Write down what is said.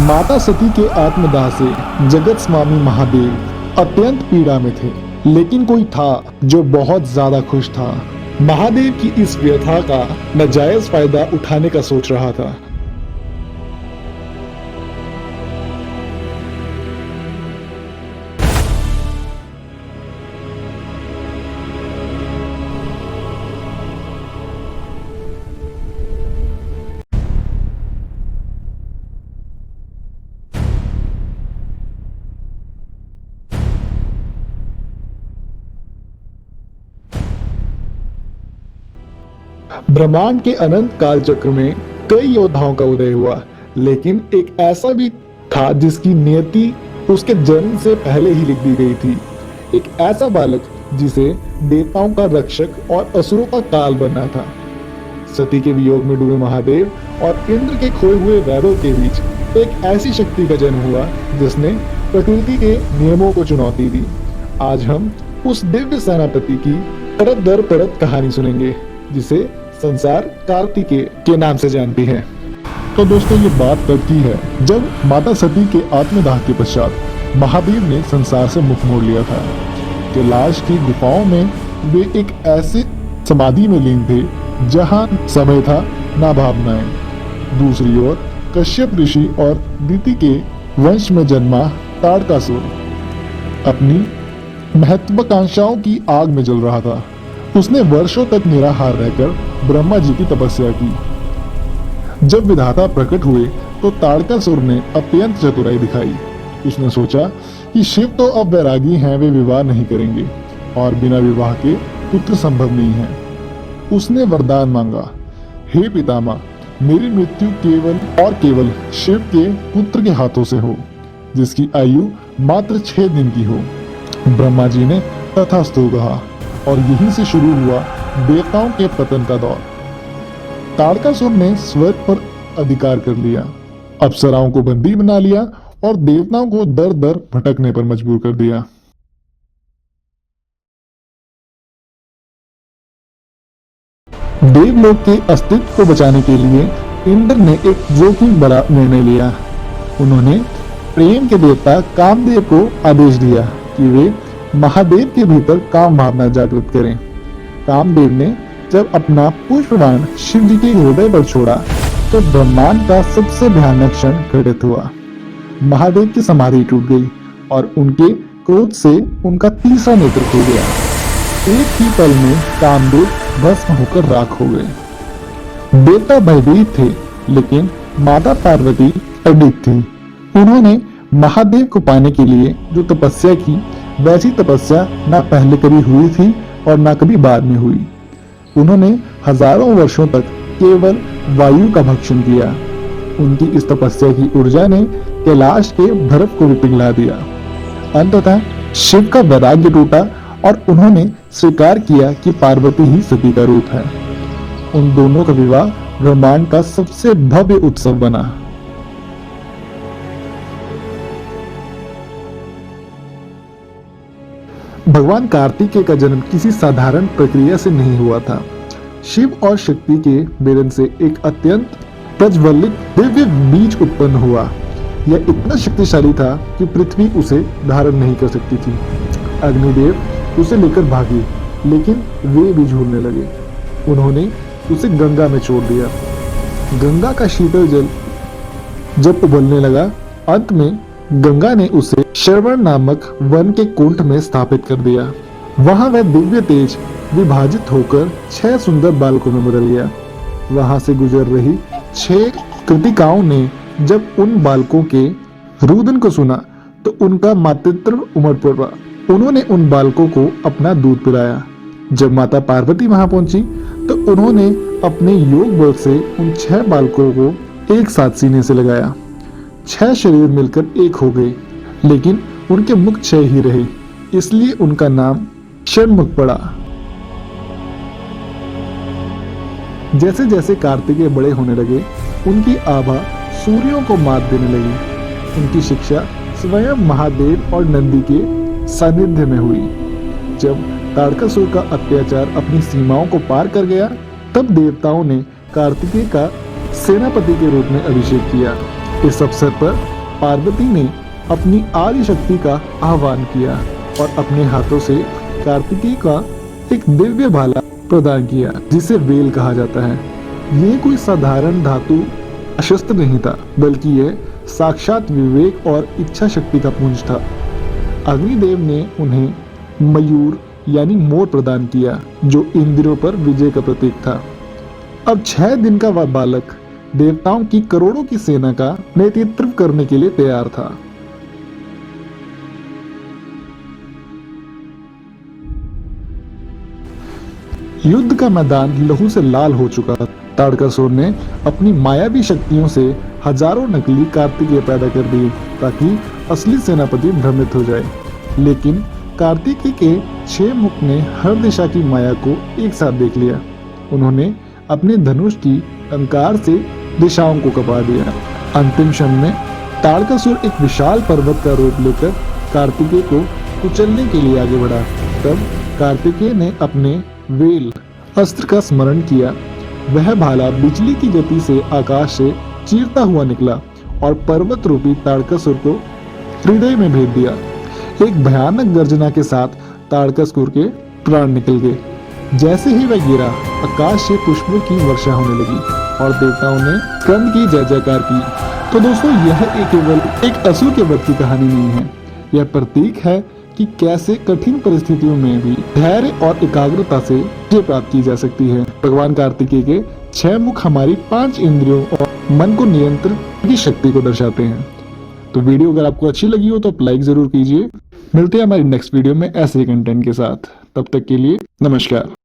माता सती के आत्मदाह से जगत स्वामी महादेव अत्यंत पीड़ा में थे, लेकिन कोई था जो बहुत ज्यादा खुश था। महादेव की इस व्यथा का नाजायज फायदा उठाने का सोच रहा था। ब्रह्मांड के अनंत काल चक्र में कई योद्धाओं का उदय हुआ, लेकिन एक ऐसा भी था जिसकी नियति उसके जन्म से पहले ही लिख दी गई थी। एक ऐसा बालक जिसे देवताओं का रक्षक और असुरों का काल बनना था। सती के वियोग में डूबे महादेव और इंद्र के खोए हुए वैभव के बीच एक ऐसी शक्ति का जन्म हुआ जिसने प्रकृति के नियमों को चुनौती दी। आज हम उस दिव्य सेनापति की परत दर परत कहानी सुनेंगे, जिसे संसार कार्तिकेय के नाम से जानती है। तो दोस्तों, ये बात करती है जब माता सती के आत्मदाह के पश्चात महादेव ने संसार से मुख मोड़ लिया था। कैलाश की गुफाओं में वे एक ऐसे समाधि में लीन थे जहां समय था ना भावनाएं। दूसरी ओर कश्यप ऋषि और दिति के वंश में जन्मा ताड़कासुर अपनी महत्वाकांक्षाओं की आग में जल रहा था। उसने वर्षों तक निराहार रहकर ब्रह्मा जी की तपस्या की। जब विधाता प्रकट हुए तो ताड़कासुर ने अत्यंत चतुराई दिखाई। उसने सोचा कि शिव तो अब वैरागी हैं, वे विवाह नहीं करेंगे और बिना विवाह के पुत्र संभव नहीं है। उसने वरदान मांगा, हे पितामह, मेरी मृत्यु केवल और केवल शिव के पुत्र के हाथों से हो, जिसकी आयु मात्र 6 दिन की हो। ब्रह्मा जी ने तथास्तु कहा और यहीं से शुरू हुआ देवताओं के पतन का दौर। ताड़कासुर ने स्वर्ग पर अधिकार कर लिया, अप्सराओं को बंदी बना लिया और देवताओं को दर दर भटकने पर मजबूर कर दिया। देवलोक के अस्तित्व को बचाने के लिए इंद्र ने एक जोखिम भरा निर्णय लिया। उन्होंने प्रेम के देवता कामदेव को आदेश दिया कि वे महादेव के भीतर काम भावना जागृत करें। कामदेव ने जब अपना पुष्पबाण शिव जी के हृदय पर छोड़ा तो ब्रह्मांड का सबसे भयानक क्षण घटित हुआ। महादेव की समाधि टूट गई और उनके क्रोध से उनका तीसरा नेत्र खो गया। एक ही पल में कामदेव भस्म होकर राख हो गए। देवता भयभीत थे, लेकिन माता पार्वती अडिग थी। उन्होंने महादेव को पाने के लिए जो तपस्या की, वैसी तपस्या न पहले कभी हुई थी और न कभी बाद में हुई। उन्होंने हजारों वर्षों तक केवल वायु का भक्षण किया। उनकी इस तपस्या की ऊर्जा ने कैलाश के बर्फ को भी पिघला दिया। अंततः शिव का वैराग्य टूटा और उन्होंने स्वीकार किया कि पार्वती ही सती का रूप है। उन दोनों का विवाह ब्रह्मांड का सबसे भव्य उत्सव बना। भगवान कार्तिकेय का जन्म किसी साधारण प्रक्रिया से नहीं हुआ था। शिव और शक्ति के मिलन से एक अत्यंत प्रज्वलित दिव्य बीज उत्पन्न हुआ। यह इतना शक्तिशाली था कि पृथ्वी उसे धारण नहीं कर सकती थी। अग्निदेव उसे लेकर भागे, लेकिन वे भी झूलने लगे। उन्होंने उसे गंगा में छोड़ दिया। गंगा का शीतल जल जब उबलने लगा, अंत में गंगा ने उसे श्रवण नामक वन के कुंड में स्थापित कर दिया। वहां वह दिव्य तेज विभाजित होकर 6 सुंदर बालकों में बदल गया। वहां से गुजर रही 6 कृतिकाओं ने जब उन बालकों के रुदन को सुना तो उनका मातृत्व उमड़ पड़ा। उन्होंने उन बालकों को अपना दूध पिलाया। जब माता पार्वती वहां पहुंची तो उन्होंने अपने योग बल से उन 6 बालकों को एक साथ सीने से लगाया। 6 शरीर मिलकर एक हो गए, लेकिन उनके मुख 6 ही रहे, इसलिए उनका नाम षण्मुख पड़ा। जैसे जैसे कार्तिकेय बड़े होने लगे, उनकी आभा सूर्यों को मात देने लगी। उनकी शिक्षा स्वयं महादेव और नंदी के सानिध्य में हुई। जब ताड़कासुर का अत्याचार अपनी सीमाओं को पार कर गया, तब देवताओं ने कार्तिकेय का सेनापति के रूप में अभिषेक किया। इस अवसर पर पार्वती ने अपनी आर्य शक्ति का आह्वान किया और अपने हाथों से कार्तिकेय का एक दिव्य भाला प्रदान किया जिसे वेल कहा जाता है। ये कोई साधारण धातु शस्त्र नहीं था, बल्कि यह साक्षात विवेक और इच्छा शक्ति का पुंज था। अग्निदेव ने उन्हें मयूर यानी मोर प्रदान किया, जो इंद्रियों पर विजय का प्रतीक था। अब 6 दिन का वह बालक देवताओं की करोड़ों की सेना का नेतृत्व करने के लिए तैयार था। युद्ध का मैदान लहू से लाल हो चुका था। ताड़कासुर ने अपनी मायावी शक्तियों से हजारों नकली कार्तिकेय पैदा कर दिए ताकि असली सेनापति भ्रमित हो जाए। लेकिन कार्तिकेय के 6 मुख ने हर दिशा की माया को एक साथ देख लिया। उन्होंने अपने धनुष की टंकार से दिशाओं को कपा दिया। अंतिम क्षण में ताड़कासुर एक विशाल पर्वत का रूप लेकर कार्तिकेय को कुचलने के लिए आगे बढ़ा। तब कार्तिकेय ने अपने वेल अस्त्र का स्मरण किया। वह भाला बिजली की गति से आकाश से चीरता हुआ निकला और पर्वत रूपी ताड़कासुर को हृदय में भेद दिया। एक भयानक गर्जना के साथ ताड़कासुर के प्राण निकल गए। जैसे ही वह गिरा, आकाश से पुष्पों की वर्षा होने लगी और देवताओं ने स्कंद की जय जयकार की। तो दोस्तों, यह केवल एक असुर के वध की कहानी नहीं है, यह प्रतीक है कि कैसे कठिन परिस्थितियों में भी धैर्य और एकाग्रता से विजय प्राप्त की जा सकती है। भगवान कार्तिकेय के 6 मुख हमारी 5 इंद्रियों और मन को नियंत्रण की शक्ति को दर्शाते हैं। तो वीडियो अगर आपको अच्छी लगी हो तो आप लाइक जरूर कीजिए। मिलते हैं हमारी नेक्स्ट वीडियो में ऐसे ही कंटेंट के साथ। तब तक के लिए नमस्कार।